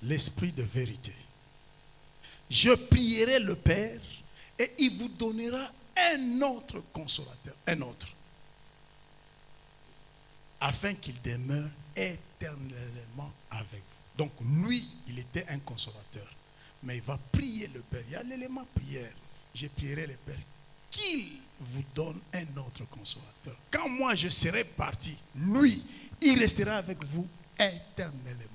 l'esprit de vérité. Je prierai le Père et il vous donnera un autre consolateur, un autre, afin qu'il demeure éternellement avec vous. Donc lui, il était un consolateur, mais il va prier le Père. Il y a l'élément prière. Je prierai le Père qu'il vous donne un autre consolateur. Quand moi je serai parti, lui, il restera avec vous éternellement.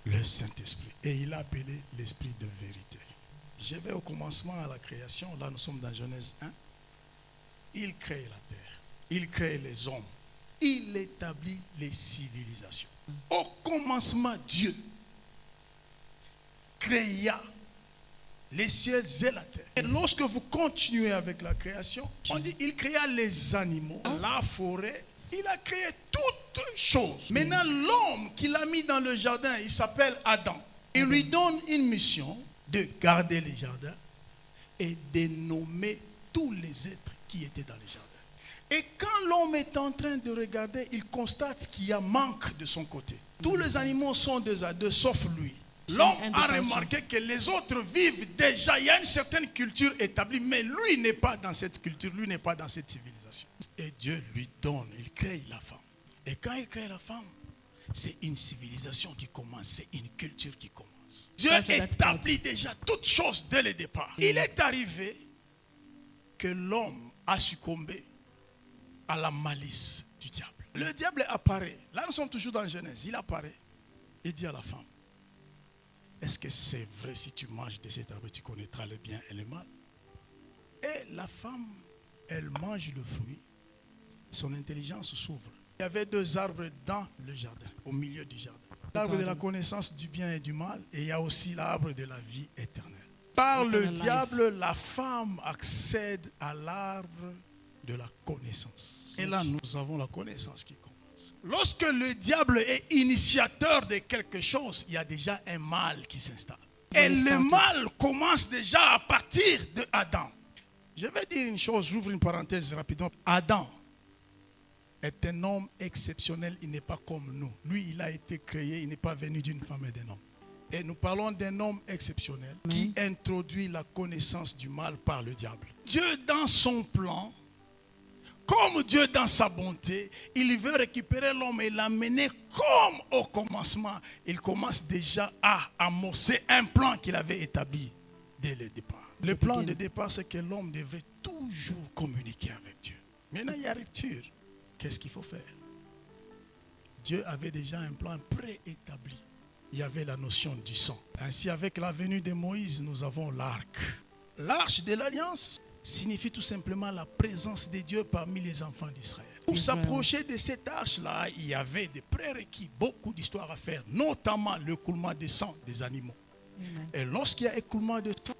Le Saint-Esprit. Et il a appelé l'Esprit de vérité. Je vais au commencement à la création. Là, nous sommes dans Genèse 1. Il crée la terre. Il crée les hommes. Il établit les civilisations. Au commencement, Dieu créa les cieux et la terre. Et lorsque vous continuez avec la création, on dit il créa les animaux, la forêt. Il a créé toutes choses. Maintenant, l'homme qu'il a mis dans le jardin, il s'appelle Adam. Il lui donne une mission de garder les jardins et de nommer tous les êtres qui étaient dans les jardins. Et quand l'homme est en train de regarder, il constate qu'il y a manque de son côté. Tous les animaux sont deux à deux, sauf lui. L'homme a remarqué que les autres vivent déjà, il y a une certaine culture établie, mais lui n'est pas dans cette culture, lui n'est pas dans cette civilisation. Et Dieu lui donne, il crée la femme. Et quand il crée la femme, c'est une civilisation qui commence, c'est une culture qui commence. Dieu établit déjà toutes choses dès le départ. Il est arrivé que l'homme a succombé à la malice du diable. Le diable apparaît, là nous sommes toujours dans Genèse, il apparaît et dit à la femme, est-ce que c'est vrai si tu manges de cet arbre, tu connaîtras le bien et le mal? Et la femme, elle mange le fruit, son intelligence s'ouvre. Il y avait deux arbres dans le jardin, au milieu du jardin. L'arbre de la connaissance du bien et du mal, et il y a aussi l'arbre de la vie éternelle. Par le diable, la femme accède à l'arbre de la connaissance. Et là, nous avons la connaissance qui commence. Lorsque le diable est initiateur de quelque chose, il y a déjà un mal qui s'installe. Et le mal commence déjà à partir de Adam. Je vais dire une chose, j'ouvre une parenthèse rapidement. Adam est un homme exceptionnel, il n'est pas comme nous. Lui, il a été créé, il n'est pas venu d'une femme et d'un homme. Et nous parlons d'un homme exceptionnel qui introduit la connaissance du mal par le diable. Dieu, dans son plan, comme Dieu dans sa bonté, il veut récupérer l'homme et l'amener comme au commencement. Il commence déjà à amorcer un plan qu'il avait établi dès le départ. Le plan de départ, c'est que l'homme devrait toujours communiquer avec Dieu. Maintenant, il y a rupture. Qu'est-ce qu'il faut faire? Dieu avait déjà un plan préétabli. Il y avait la notion du sang. Ainsi, avec la venue de Moïse, nous avons l'arche. L'arche de l'alliance signifie tout simplement la présence de Dieu parmi les enfants d'Israël. Pour s'approcher de cette arche-là, il y avait des prérequis, beaucoup d'histoires à faire, notamment l'écoulement de sang des animaux. Et lorsqu'il y a écoulement de sang,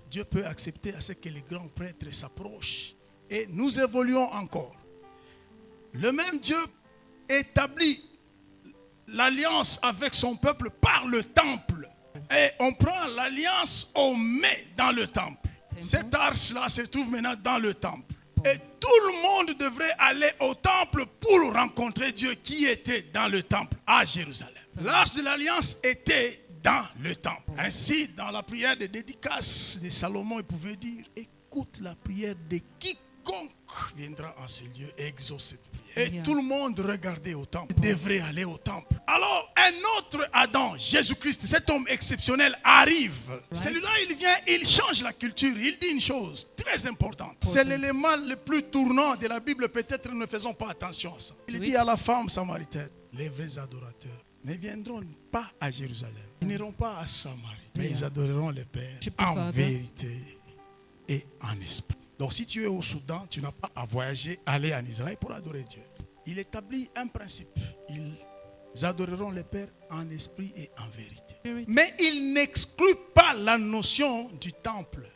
Dieu peut accepter à ce que les grands prêtres s'approchent. Et nous évoluons encore. Le même Dieu établit l'alliance avec son peuple par le temple. Et on prend l'alliance, on met dans le temple. Cette arche-là se trouve maintenant dans le temple. Et tout le monde devrait aller au temple pour rencontrer Dieu qui était dans le temple à Jérusalem. L'arche de l'alliance était dans le temple. Ainsi, dans la prière de dédicace de Salomon, il pouvait dire, écoute la prière de quiconque viendra en ce lieu et exauce cette prière. Et tout le monde regardait au temple, devrait aller au temple. Alors, un autre Adam, Jésus-Christ, cet homme exceptionnel, arrive. Celui-là, il vient, il change la culture. Il dit une chose très importante. C'est l'élément le plus tournant de la Bible. Peut-être ne faisons pas attention à ça. Il dit à la femme samaritaine, les vrais adorateurs ne viendront pas à Jérusalem. Ils n'iront pas à Samarie. Mais ils adoreront le Père en vérité et en esprit. Donc si tu es au Soudan, tu n'as pas à voyager, aller en Israël pour adorer Dieu. Il établit un principe. Ils adoreront le Père en esprit et en vérité. Mais il n'exclut pas la notion du temple.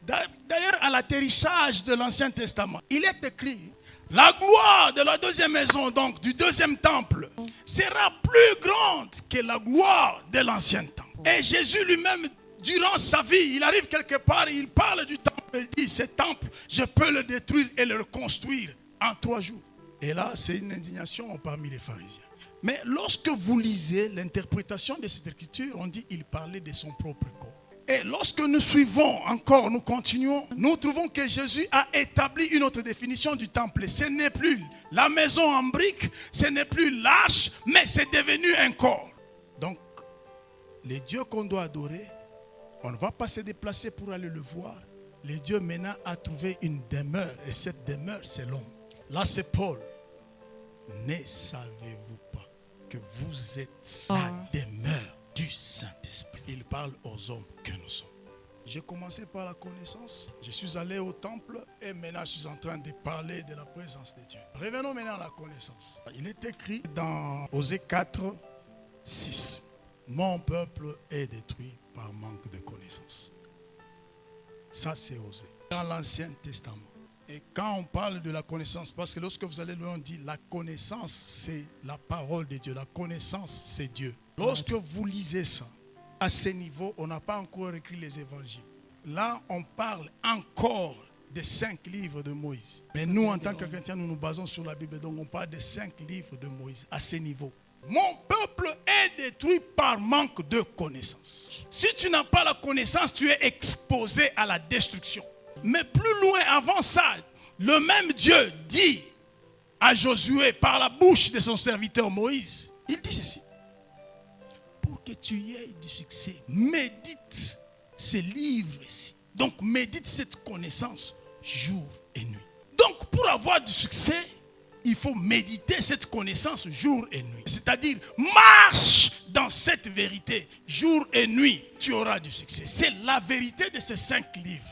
D'ailleurs, à l'atterrissage de l'Ancien Testament, il est écrit, la gloire de la deuxième maison, donc du deuxième temple, sera plus grande que la gloire de l'ancien temple. Et Jésus lui-même, durant sa vie, il arrive quelque part, il parle du temple, il dit, ce temple, je peux le détruire et le reconstruire en 3 jours. Et là, c'est une indignation parmi les pharisiens. Mais lorsque vous lisez l'interprétation de cette écriture, on dit qu'il parlait de son propre corps. Et lorsque nous suivons encore, nous continuons, nous trouvons que Jésus a établi une autre définition du temple. Ce n'est plus la maison en briques, ce n'est plus l'arche, mais c'est devenu un corps. Donc, les dieux qu'on doit adorer, on ne va pas se déplacer pour aller le voir. Le Dieu maintenant a trouvé une demeure, et cette demeure, c'est l'homme. Là, c'est Paul. Ne savez-vous pas que vous êtes la demeure du Saint-Esprit? Il parle aux hommes que nous sommes. J'ai commencé par la connaissance. Je suis allé au temple et maintenant je suis en train de parler de la présence de Dieu. Revenons maintenant à la connaissance. Il est écrit dans Osée 4, 6. Mon peuple est détruit par manque de connaissance. Ça, c'est Osée. Dans l'Ancien Testament. Et quand on parle de la connaissance, parce que lorsque vous allez loin, on dit la connaissance, c'est la parole de Dieu. La connaissance, c'est Dieu. Lorsque vous lisez ça, à ce niveau, on n'a pas encore écrit les évangiles. Là, on parle encore des 5 livres de Moïse. Mais nous, en tant que chrétiens, nous nous basons sur la Bible. Donc, on parle des 5 livres de Moïse à ce niveau. Mon peuple est détruit par manque de connaissance. Si tu n'as pas la connaissance, tu es exposé à la destruction. Mais plus loin avant ça, le même Dieu dit à Josué par la bouche de son serviteur Moïse, il dit ceci: pour que tu aies du succès, médite ces livres-ci. Donc médite cette connaissance jour et nuit. Donc pour avoir du succès, il faut méditer cette connaissance jour et nuit. C'est-à-dire, marche dans cette vérité jour et nuit, tu auras du succès. C'est la vérité de ces 5 livres.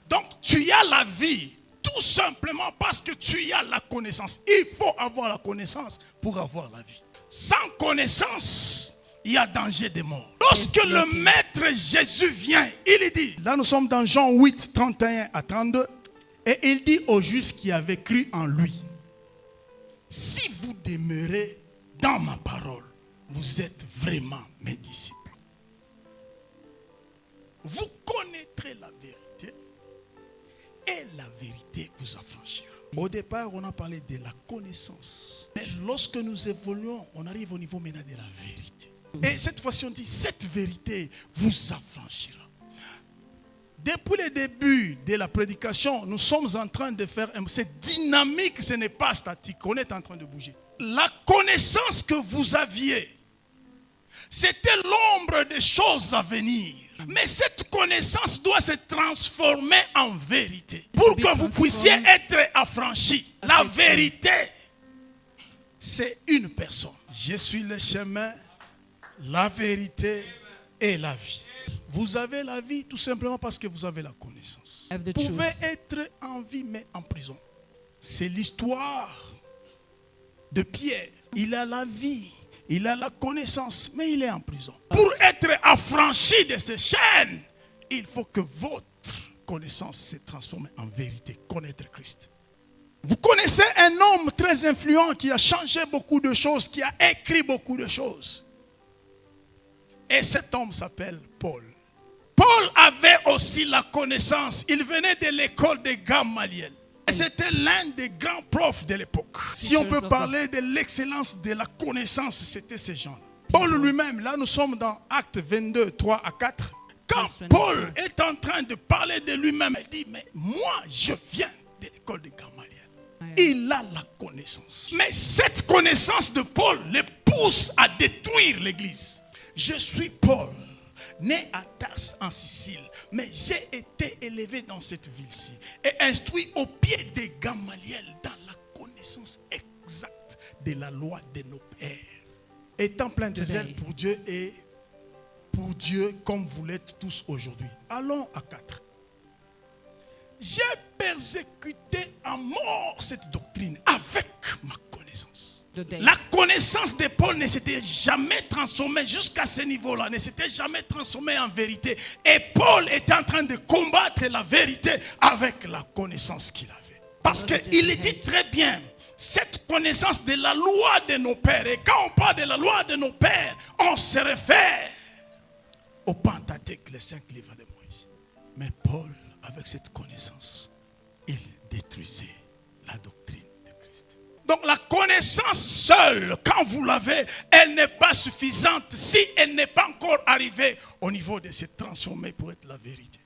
Donc, tu as la vie, tout simplement parce que tu as la connaissance. Il faut avoir la connaissance pour avoir la vie. Sans connaissance, il y a danger de mort. Lorsque le Maître Jésus vient, il dit, là nous sommes dans Jean 8, 31 à 32, et il dit aux Juifs qui avaient cru en lui, si vous demeurez dans ma parole, vous êtes vraiment mes disciples. Vous connaîtrez la vérité et la vérité vous affranchira. Au départ, on a parlé de la connaissance. Mais lorsque nous évoluons, on arrive au niveau maintenant de la vérité. Et cette fois-ci, on dit, cette vérité vous affranchira. Depuis le début de la prédication, nous sommes en train de faire... C'est dynamique, ce n'est pas statique. On est en train de bouger. La connaissance que vous aviez, c'était l'ombre des choses à venir. Mais cette connaissance doit se transformer en vérité. Pour que vous puissiez être affranchis. La vérité, c'est une personne. Je suis le chemin, la vérité et la vie. Vous avez la vie tout simplement parce que vous avez la connaissance. Vous pouvez être en vie mais en prison. C'est l'histoire de Pierre. Il a la vie, il a la connaissance, mais il est en prison. Pour être affranchi de ces chaînes, il faut que votre connaissance se transforme en vérité. Connaître Christ. Vous connaissez un homme très influent qui a changé beaucoup de choses, qui a écrit beaucoup de choses. Et cet homme s'appelle Paul. Paul avait aussi la connaissance. Il venait de l'école de Gamaliel. C'était l'un des grands profs de l'époque. Si on peut parler de l'excellence de la connaissance, c'était ces gens-là. Paul lui-même, là nous sommes dans Actes 22, 3 à 4. Quand Paul est en train de parler de lui-même, il dit, mais moi je viens de l'école de Gamaliel. Il a la connaissance. Mais cette connaissance de Paul le pousse à détruire l'église. Je suis Paul, né à Tars en Sicile, mais j'ai été élevé dans cette ville-ci et instruit au pied de Gamaliel dans la connaissance exacte de la loi de nos pères. Étant plein de zèle pour Dieu et pour Dieu comme vous l'êtes tous aujourd'hui. Allons à 4. J'ai persécuté à mort cette doctrine avec ma connaissance. La connaissance de Paul ne s'était jamais transformée jusqu'à ce niveau-là, ne s'était jamais transformée en vérité. Et Paul était en train de combattre la vérité avec la connaissance qu'il avait. Parce qu'il dit très bien, cette connaissance de la loi de nos pères. Et quand on parle de la loi de nos pères, on se réfère au Pentateuque, les 5 livres de Moïse. Mais Paul, avec cette connaissance, il détruisait la doctrine de Christ. Donc la connaissance seule, quand vous l'avez, elle n'est pas suffisante si elle n'est pas encore arrivée au niveau de se transformer pour être la vérité.